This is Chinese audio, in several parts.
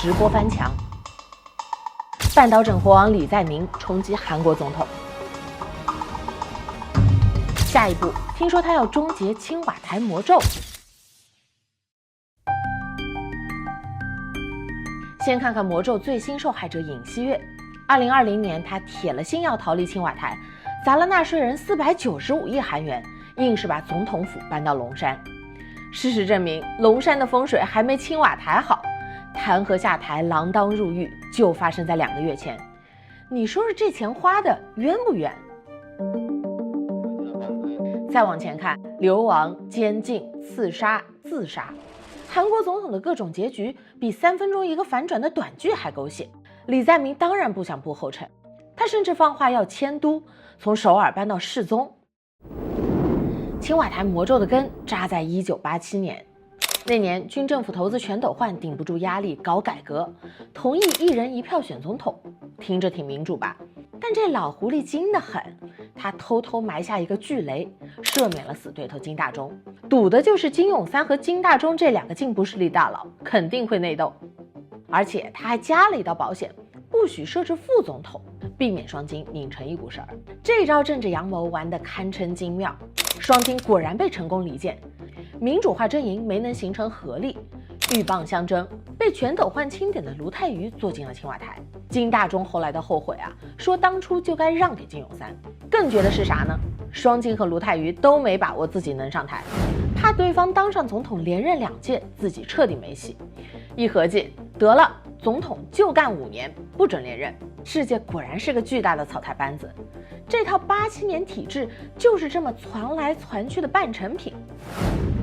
直播翻墙。半岛整活王李在明冲击韩国总统。下一步，听说他要终结青瓦台魔咒。先看看魔咒最新受害者尹锡悦。2020年，他铁了心要逃离青瓦台，砸了纳税人495亿韩元，硬是把总统府搬到龙山。事实证明，龙山的风水还没青瓦台好。弹劾下台，锒铛入狱，就发生在2个月前。你说说这钱花的冤不冤？再往前看，流亡、监禁、刺杀、自杀，韩国总统的各种结局比3分钟一个反转的短剧还狗血。李在明当然不想步后尘，他甚至放话要迁都，从首尔搬到世宗。青瓦台魔咒的根扎在1987年，那年军政府头子全斗焕顶不住压力搞改革，同意1人1票选总统，听着挺民主吧？但这老狐狸精得很，他偷偷埋下一个巨雷，赦免了死对头金大中，赌的就是金泳三和金大中这2个进步势力大佬肯定会内斗。而且他还加了一道保险，不许设置副总统，避免双金拧成一股绳儿。这招政治阳谋玩得堪称精妙，双金果然被成功离间，民主化阵营没能形成合力，鹬蚌相争，被全斗焕钦点的卢泰愚坐进了青瓦台。金大中后来的后悔啊，说当初就该让给金泳三。更绝的是啥呢？双金和卢泰愚都没把握自己能上台，怕对方当上总统连任2届，自己彻底没戏。一合计，得了，总统就干5年，不准连任。世界果然是个巨大的草台班子，这套87年体制就是这么传来传去的半成品。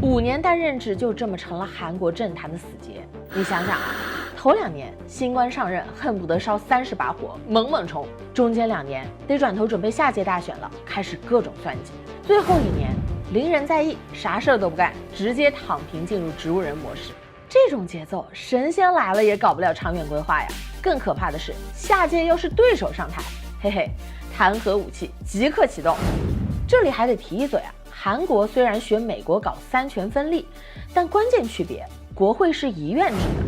5年单任制就这么成了韩国政坛的死结。你想想啊，头2年新官上任，恨不得烧30把火，猛猛冲；中间2年得转头准备下届大选了，开始各种算计；最后1年零人在意，啥事儿都不干，直接躺平进入植物人模式。这种节奏，神仙来了也搞不了长远规划呀。更可怕的是，下届要是对手上台，嘿嘿，弹劾武器即刻启动。这里还得提一嘴啊，韩国虽然学美国搞3权分立，但关键区别，国会是1院制的，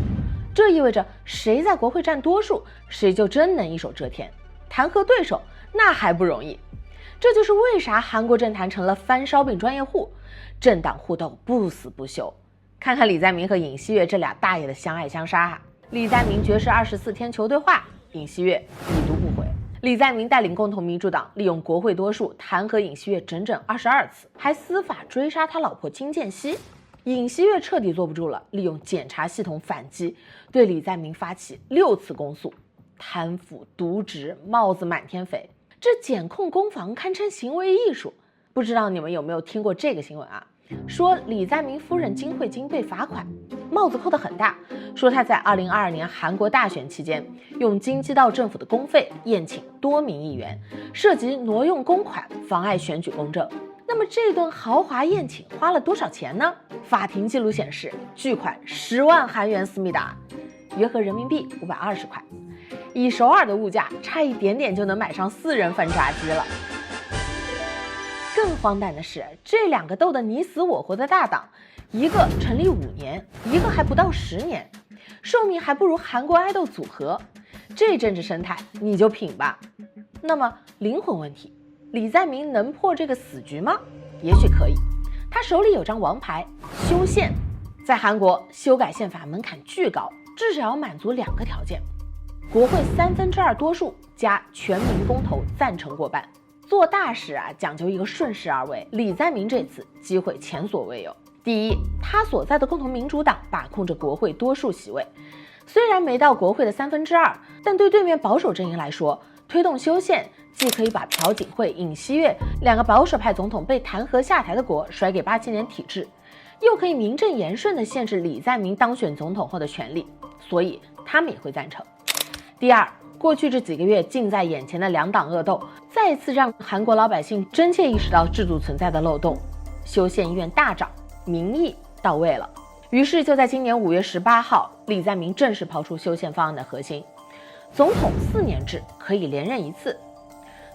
这意味着谁在国会占多数，谁就真能一手遮天。弹劾对手那还不容易。这就是为啥韩国政坛成了翻烧饼专业户，政党互斗不死不休。看看李在明和尹锡悦这俩大爷的相爱相杀啊！李在明绝世24天求对话，尹锡悦已读不回。李在明带领共同民主党利用国会多数弹劾尹锡悦整整22次，还司法追杀他老婆金建熙。尹锡悦彻底坐不住了，利用检察系统反击，对李在明发起6次公诉，贪腐、渎职、帽子满天飞，这检控攻防堪称行为艺术。不知道你们有没有听过这个新闻啊？说李在明夫人金惠晶被罚款，帽子扣得很大，说她在2022年韩国大选期间用京畿道政府的公费宴请多名议员，涉及挪用公款，妨碍选举公正。那么这顿豪华宴请花了多少钱呢？法庭记录显示，巨款10万韩元思密达，约合人民币520块。以首尔的物价，差一点点就能买上4人份炸鸡了。更荒诞的是，这2个斗得你死我活的大党，一个成立5年，一个还不到10年，寿命还不如韩国爱豆组合。这政治生态你就品吧。那么灵魂问题，李在明能破这个死局吗？也许可以，他手里有张王牌，修宪。在韩国，修改宪法门槛巨高，至少要满足2个条件：国会2/3多数加全民公投赞成过半。做大事啊，讲究一个顺势而为。李在明这次机会前所未有。第一，他所在的共同民主党把控着国会多数席位，虽然没到国会的2/3，但对对面保守阵营来说，推动修宪既可以把朴槿惠、尹锡悦2个保守派总统被弹劾下台的国甩给87年体制，又可以名正言顺地限制李在明当选总统后的权利，所以他们也会赞成。第二，过去这几个月近在眼前的2党恶斗，再一次让韩国老百姓真切意识到制度存在的漏洞，修宪意愿大涨，民意到位了。于是就在今年5月18号，李在明正式抛出修宪方案的核心：总统4年制可以连任1次，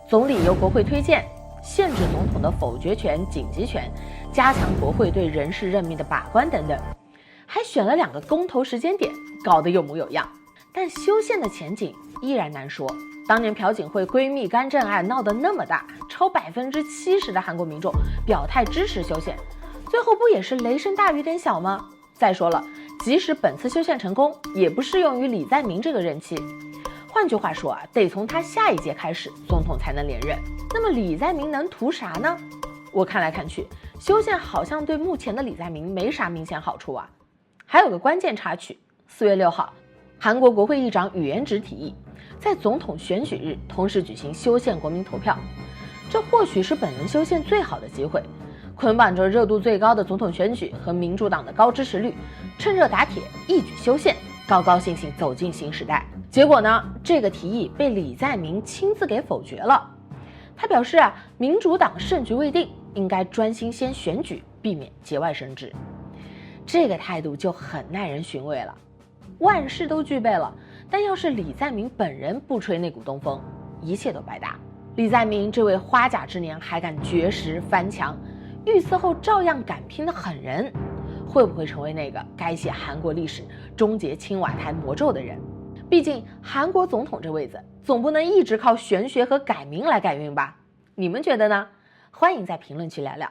总理由国会推荐，限制总统的否决权、紧急权，加强国会对人事任命的把关等等，还选了2个公投时间点，搞得有模有样。但修宪的前景依然难说。当年朴槿惠闺蜜干政案闹得那么大，超70%的韩国民众表态支持修宪，最后不也是雷声大雨点小吗？再说了，即使本次修宪成功，也不适用于李在明这个任期。换句话说得从他下一届开始，总统才能连任。那么李在明能图啥呢？我看来看去，修宪好像对目前的李在明没啥明显好处啊。还有个关键插曲，4月6号，韩国国会议长宇元直提议，在总统选举日同时举行修宪国民投票，这或许是本轮修宪最好的机会，捆绑着热度最高的总统选举和民主党的高支持率，趁热打铁，一举修宪，高高兴兴走进新时代。结果呢，这个提议被李在明亲自给否决了。他表示民主党胜局未定，应该专心先选举，避免节外生枝。这个态度就很耐人寻味了。万事都具备了，但要是李在明本人不吹那股东风，一切都白搭。李在明这位花甲之年还敢绝食翻墙，遇刺后照样敢拼的狠人，会不会成为那个改写韩国历史、终结青瓦台魔咒的人？毕竟韩国总统这位子总不能一直靠玄学和改名来改运吧？你们觉得呢？欢迎在评论区聊聊。